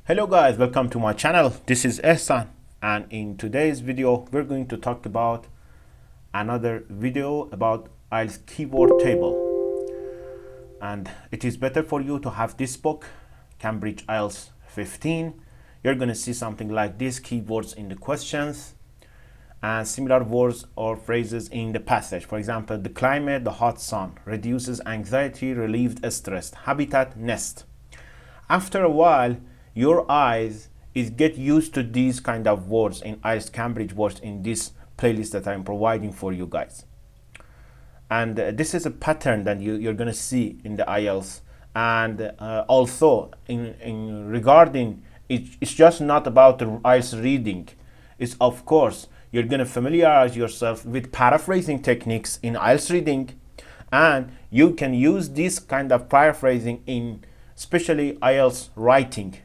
Hello guys, welcome to my channel. This is Ehsan, and in today's video we're going to talk about another video about IELTS keyword table. And it is better for you to have this book, Cambridge IELTS 15. You're going to see something like these keywords in the questions and similar words or phrases in the passage. For example, the climate, the hot sun, reduces anxiety, relieved stress, habitat, nest. After a while, your eyes get used to these kind of words in IELTS Cambridge words in this playlist that I'm providing for you guys. And this is a pattern that you're going to see in the IELTS. And also in regarding it's just not about the IELTS reading. It's of course you're going to familiarize yourself with paraphrasing techniques in IELTS reading, and you can use this kind of paraphrasing in especially IELTS writing.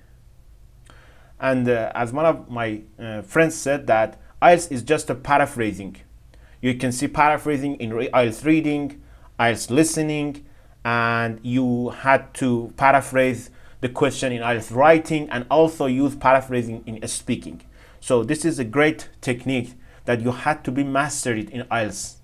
And as one of my friends said, that IELTS is just a paraphrasing. You can see paraphrasing in IELTS reading, IELTS listening, and you had to paraphrase the question in IELTS writing and also use paraphrasing in speaking. So this is a great technique that you had to be mastered in IELTS.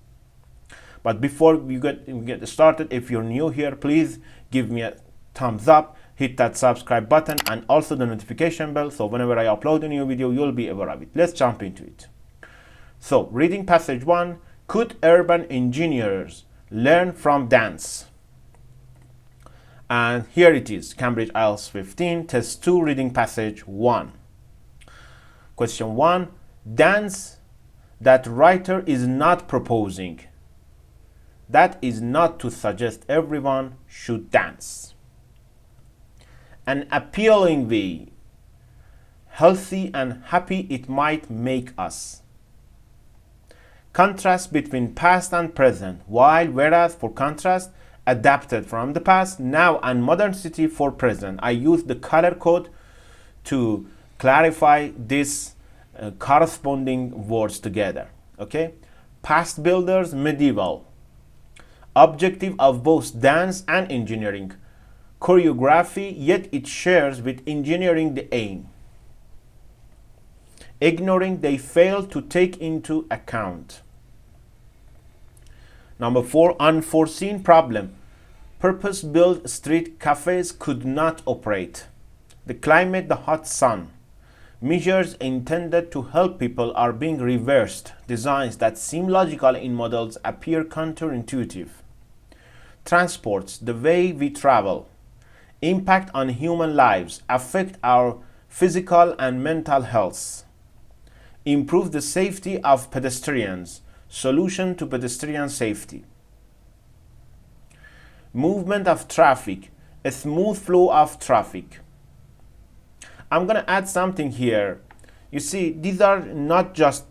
But before we get started, if you're new here, please give me a thumbs up, hit that subscribe button and also the notification bell, so whenever I upload a new video you'll be aware of it. Let's jump into it. So reading passage 1, could urban engineers learn from dance? And here it is, Cambridge IELTS 15, test 2, reading passage 1. Question 1, dance that writer is not proposing. That is not to suggest everyone should dance. An appealing way, healthy and happy it might make us. Contrast between past and present, while whereas for contrast, adapted from the past, now and modern city for present. I use the color code to clarify this corresponding words together. Okay, past builders, medieval. Objective of both dance and engineering. Choreography, yet it shares with engineering the aim. Ignoring, they fail to take into account. Number 4, unforeseen problem. Purpose-built street cafes could not operate. The climate, the hot sun. Measures intended to help people are being reversed. Designs that seem logical in models appear counterintuitive. Transports, the way we travel. Impact on human lives, affect our physical and mental health. Improve the safety of pedestrians, solution to pedestrian safety. Movement of traffic, a smooth flow of traffic. I'm going to add something here. You see, these are not just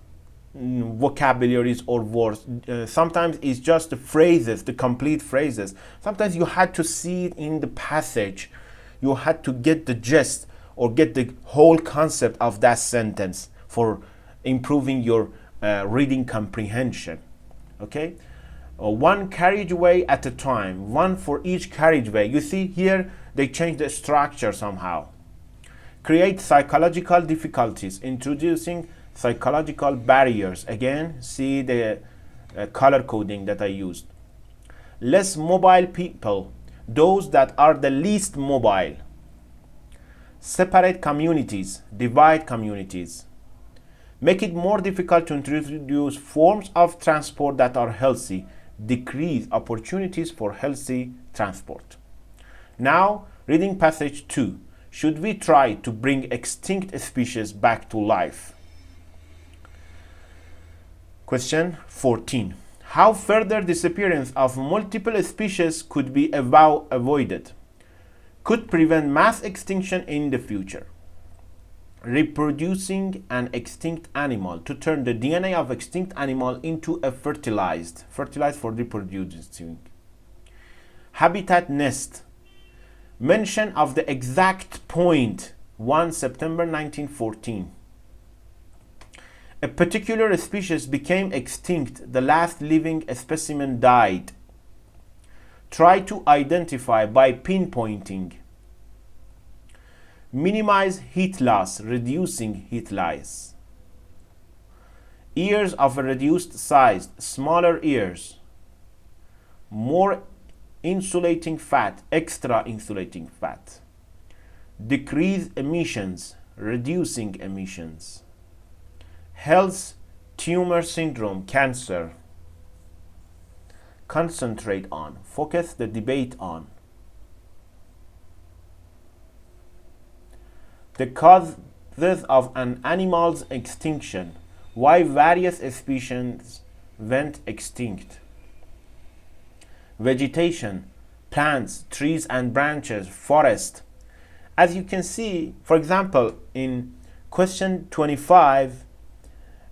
vocabularies or words. Sometimes it's just the phrases, the complete phrases. Sometimes you had to see it in the passage. You had to get the gist or get the whole concept of that sentence for improving your reading comprehension. Okay, one carriageway at a time, one for each carriageway. You see here they changed the structure somehow. Create psychological difficulties, introducing psychological barriers. Again, see the color coding that I used. Less mobile people, those that are the least mobile. Separate communities, divide communities. Make it more difficult to introduce forms of transport that are healthy. Decrease opportunities for healthy transport. Now, reading passage 2. Should we try to bring extinct species back to life? Question 14. How further disappearance of multiple species could be avoided? Could prevent mass extinction in the future. Reproducing an extinct animal to turn the DNA of extinct animal into a fertilized for reproducing. Habitat nest. Mention of the exact point, 1 September 1914. A particular species became extinct. The last living specimen died. Try to identify by pinpointing. minimize heat loss, reducing heat loss. Ears of a reduced size, smaller ears, more insulating fat, extra insulating fat. Decrease emissions, reducing emissions. Health, tumor syndrome, cancer. Concentrate on, focus the debate on. The causes of an animal's extinction, why various species went extinct. Vegetation, plants, trees and branches, forest. As you can see, for example, in question 25,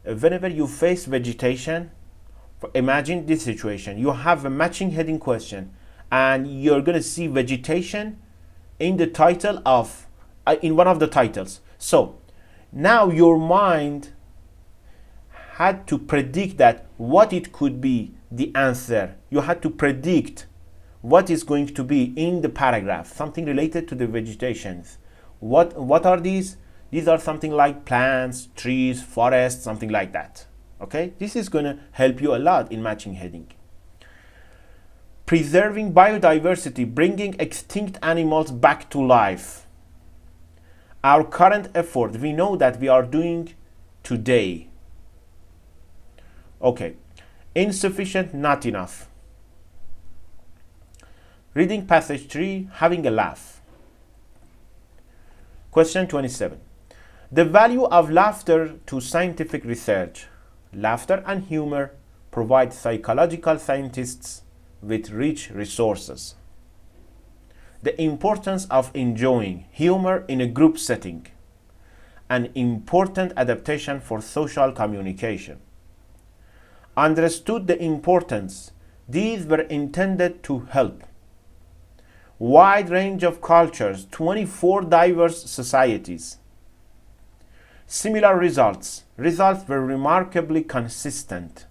whenever you face vegetation, imagine this situation. You have a matching heading question and you're going to see vegetation in the title of, in one of the titles. So now your mind had to predict that what it could be the answer. You had to predict what is going to be in the paragraph, something related to the vegetations. What are these? These are something like plants, trees, forests, something like that. Okay, this is going to help you a lot in matching heading. Preserving biodiversity, bringing extinct animals back to life. Our current effort, we know that we are doing today. Okay, insufficient, not enough. Reading passage 3, having a laugh. Question 27. The value of laughter to scientific research. Laughter and humor provide psychological scientists with rich resources. The importance of enjoying humor in a group setting. An important adaptation for social communication. Understood the importance. These were intended to help. Wide range of cultures, 24 diverse societies. Similar results. Results were remarkably consistent.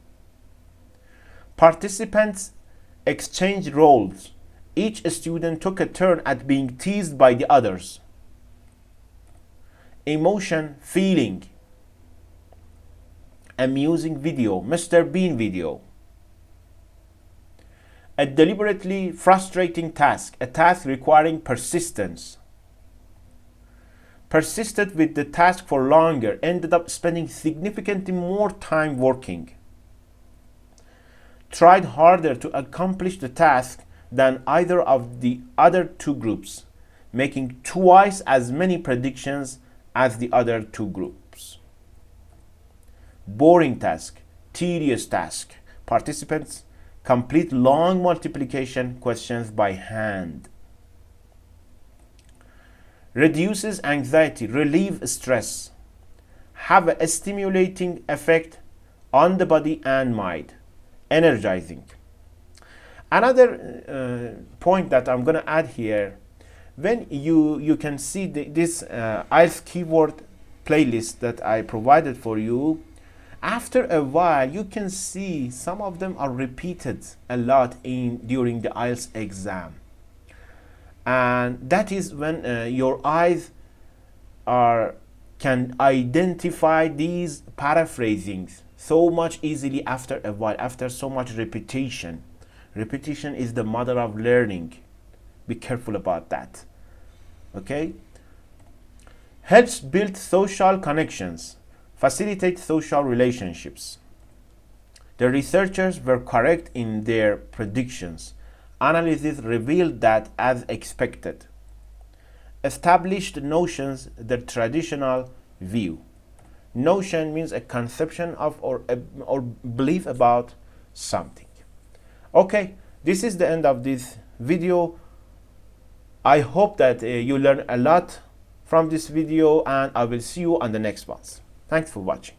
Participants exchanged roles. Each student took a turn at being teased by the others. Emotion, feeling. Amusing video, Mr. Bean video. A deliberately frustrating task, a task requiring persistence. Persisted with the task for longer, ended up spending significantly more time working. Tried harder to accomplish the task than either of the other two groups, making twice as many predictions as the other two groups. Boring task, tedious task. Participants complete long multiplication questions by hand. Reduces anxiety, relieve stress, have a stimulating effect on the body and mind, energizing. Another point that I'm going to add here, when you can see this IELTS keyword playlist that I provided for you, after a while you can see some of them are repeated a lot during the IELTS exam. And that is when your eyes can identify these paraphrasings so much easily after a while, after so much repetition. Repetition is the mother of learning. Be careful about that. Okay? Helps build social connections, facilitate social relationships. The researchers were correct in their predictions. Analysis revealed that as expected. Established notions, the traditional view. Notion means a conception of or belief about something. Okay, this is the end of this video. I hope that you learn a lot from this video, and I will see you on the next ones. Thanks for watching.